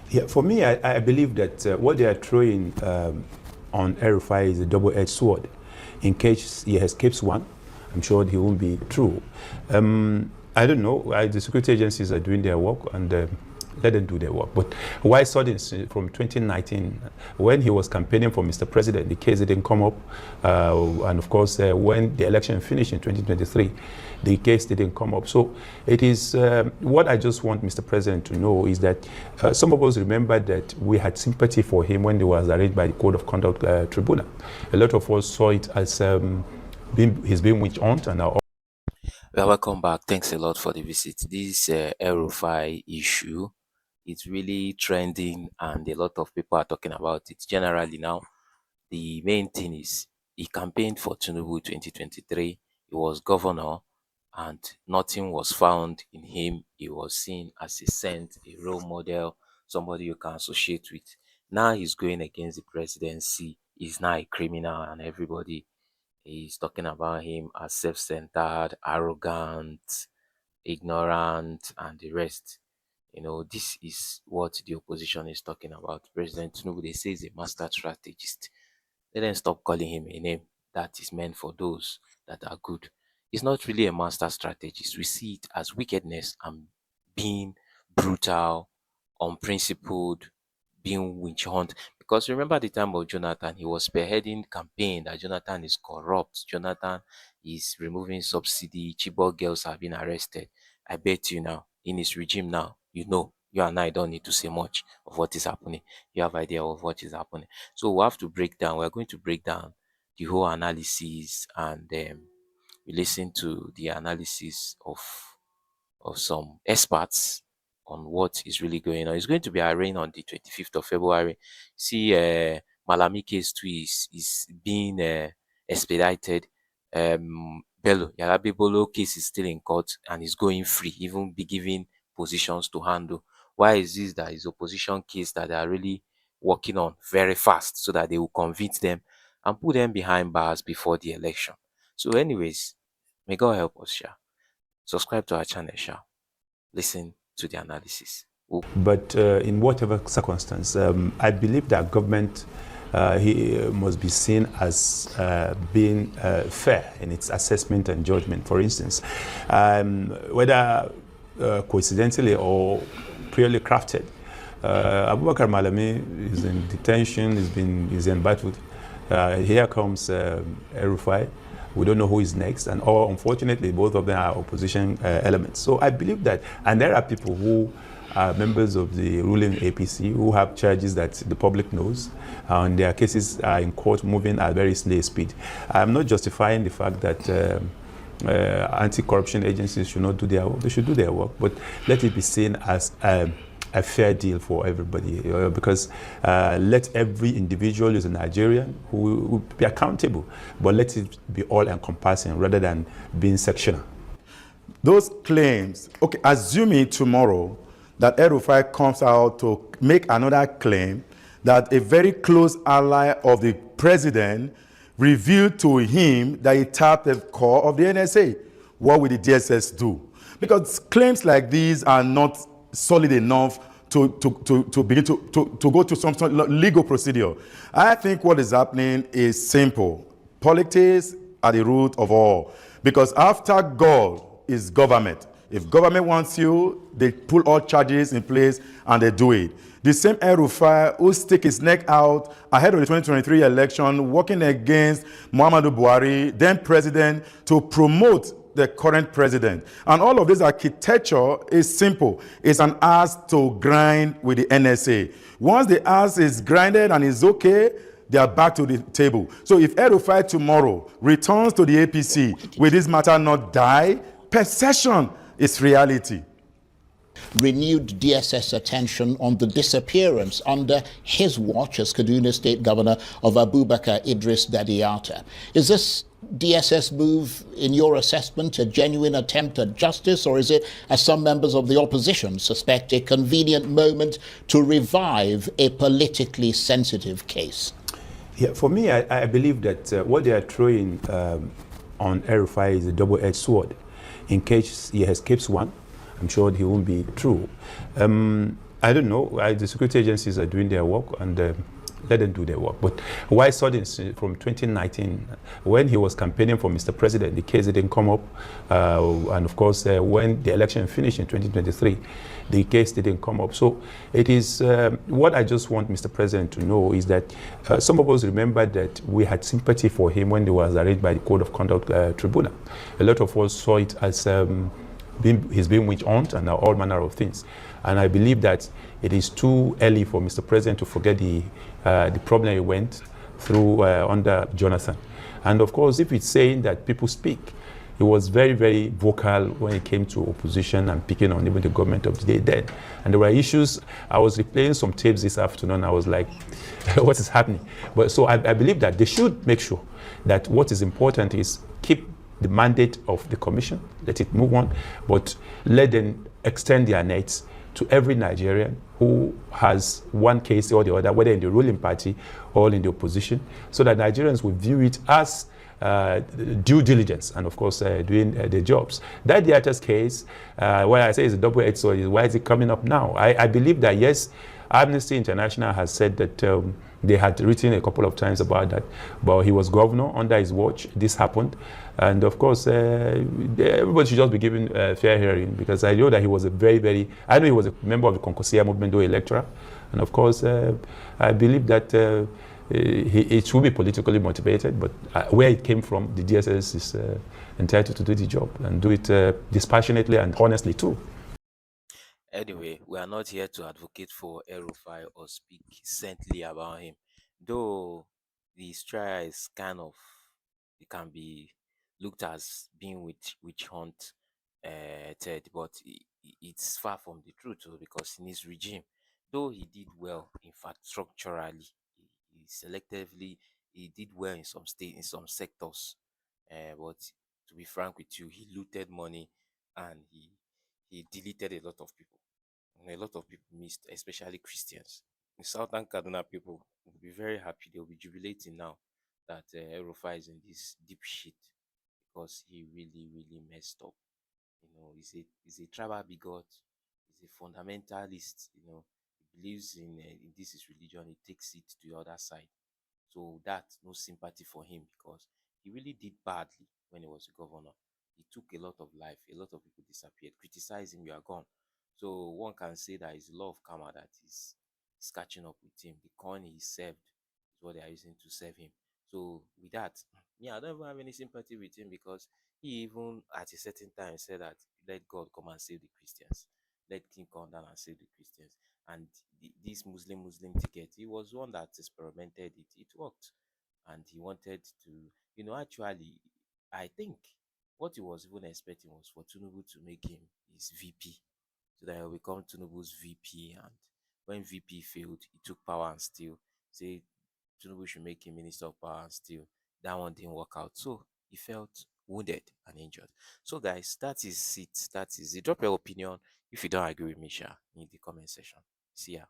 Yeah, for me, I believe that what they are throwing on El-Rufai is a double-edged sword. In case he escapes one, I'm sure he won't be true. I don't know. The security agencies are doing their work, and let them do their work. But why sudden from 2019, when he was campaigning for Mr. President, the case didn't come up, and of course, when the election finished in 2023, the case didn't come up. So it is what I just want Mr. President to know is that some of us remember that we had sympathy for him when he was arraigned by the Code of Conduct Tribunal. A lot of us saw it as he's being witch hunt and our. Well, welcome back. Thanks a lot for the visit. This El-Rufai issue, it's really trending and a lot of people are talking about it. Generally now, the main thing is he campaigned for Tinubu 2023. He was governor and nothing was found in him. He was seen as a saint, a role model, somebody you can associate with. Now he's going against the presidency. He's now a criminal and everybody is talking about him as self-centered, arrogant, ignorant, and the rest. This is what the opposition is talking about. President Tinubu, they say, is a master strategist. Let them stop calling him a name that is meant for those that are good. He's not really a master strategist. We see it as wickedness and being brutal, unprincipled, being witch hunt. Because remember the time of Jonathan, he was spearheading campaign that Jonathan is corrupt, Jonathan is removing subsidy, Chibok girls have been arrested. I bet you now, in his regime now, you and I don't need to say much of what is happening. You have idea of what is happening. So we have to break down, we're going to break down the whole analysis and we listen to the analysis of some experts on what is really going on. It's going to be arraigned on the 25th of February. See, Malami case 2 is being expedited. Bello, Yarabe Bolo case is still in court and is going free, even be given positions to handle. Why is this? That is opposition case that they are really working on very fast so that they will convict them and put them behind bars before the election. So anyways, may God help us, Sha. Subscribe to our channel, Sha. Listen to the analysis. But in whatever circumstance, I believe that government he must be seen as being fair in its assessment and judgment. For instance, whether coincidentally or purely crafted, Abubakar Malami is in detention, is embattled. Here comes El-Rufai. We don't know who is next, and unfortunately, both of them are opposition elements. So I believe that, and there are people who are members of the ruling APC who have charges that the public knows, and their cases are in court moving at very slow speed. I'm not justifying the fact that anti-corruption agencies should not do their work. They should do their work, but let it be seen as a fair deal for everybody, because let every individual who's a Nigerian who will be accountable, but let it be all encompassing rather than being sectional. Those claims, okay, assuming tomorrow that El-Rufai comes out to make another claim that a very close ally of the president revealed to him that he tapped the core of the NSA, what will the DSS do? Because claims like these are not solid enough to begin to go to some sort of legal procedure. I think what is happening is simple. Politics are the root of all. Because after God is government. If government wants you, they pull all charges in place and they do it. The same El-Rufai who stick his neck out ahead of the 2023 election, working against Muhammadu Buhari, then president, to promote the current president. And all of this architecture is simple. It's an axe to grind with the NSA. Once the axe is grinded and is okay, they are back to the table. So if El-Rufai tomorrow returns to the APC, will this matter not die? Perception is reality. Renewed DSS attention on the disappearance under his watch as Kaduna State Governor of Abubakar Idris Dadiata. Is this DSS move, in your assessment, a genuine attempt at justice, or is it, as some members of the opposition suspect, a convenient moment to revive a politically sensitive case? Yeah, for me, I believe that what they are throwing on El-Rufai is a double-edged sword. In case he escapes one, I'm sure he won't be true. I don't know. The security agencies are doing their work, and let them do their work. But why sudden from 2019, when he was campaigning for Mr. President, the case didn't come up, and of course, when the election finished in 2023, the case didn't come up. So it is what I just want Mr. President to know is that some of us remember that we had sympathy for him when he was arraigned by the Code of Conduct Tribunal. A lot of us saw it as he's being witch hunt and all manner of things. And I believe that it is too early for Mr. President to forget the problem he went through under Jonathan. And of course, if it's saying that people speak, he was very, very vocal when it came to opposition and picking on even the government of the day then. And there were issues. I was replaying some tapes this afternoon. I was like, what is happening? But so I believe that they should make sure that what is important is keep the mandate of the commission, let it move on, but let them extend their nets to every Nigerian who has one case or the other, whether in the ruling party or in the opposition, so that Nigerians will view it as due diligence and, of course, doing their jobs. That Diata's case, what I say is a double-edged sword. Why is it coming up now? I believe that, yes, Amnesty International has said that they had written a couple of times about that, but he was governor under his watch. This happened, and of course, everybody should just be given fair hearing, because I know that he was I know he was a member of the Concosia movement, though a lecturer, and of course, I believe that it should be politically motivated, but where it came from, the DSS is entitled to do the job and do it dispassionately and honestly too. Anyway, we are not here to advocate for El-Rufai or speak saintly about him. Though the trial is it can be looked as being witch hunt, Ted, but it's far from the truth too, because in his regime, though he did well, in fact, structurally, he selectively, he did well in some sectors, but to be frank with you, he looted money and he deleted a lot of people. And a lot of people missed, especially Christians. In southern Kaduna, people will be very happy. They'll be jubilating now that El-Rufai is in this deep shit, because he really, really messed up. He's a tribal bigot. He's a fundamentalist. He believes in this is religion. He takes it to the other side. So that's no sympathy for him, because he really did badly when he was a governor. He took a lot of life. A lot of people disappeared. Criticize him, you are gone. So one can say that it's the law of karma that is catching up with him. The coin he served is what they are using to serve him. So with that, I don't even have any sympathy with him, because he even at a certain time said that let God come and save the Christians. Let King come down and save the Christians. And this Muslim ticket, he was one that experimented it. It worked. And he wanted to, actually, I think what he was even expecting was for Tinubu to make him his VP, so that he will become Tinubu's VP. And when VP failed, he took power and still say Tinubu should make him Minister of Power and still. That one didn't work out. So he felt wounded and injured. So guys, that is it. That is it. Drop your opinion if you don't agree with me, in the comment section. See ya.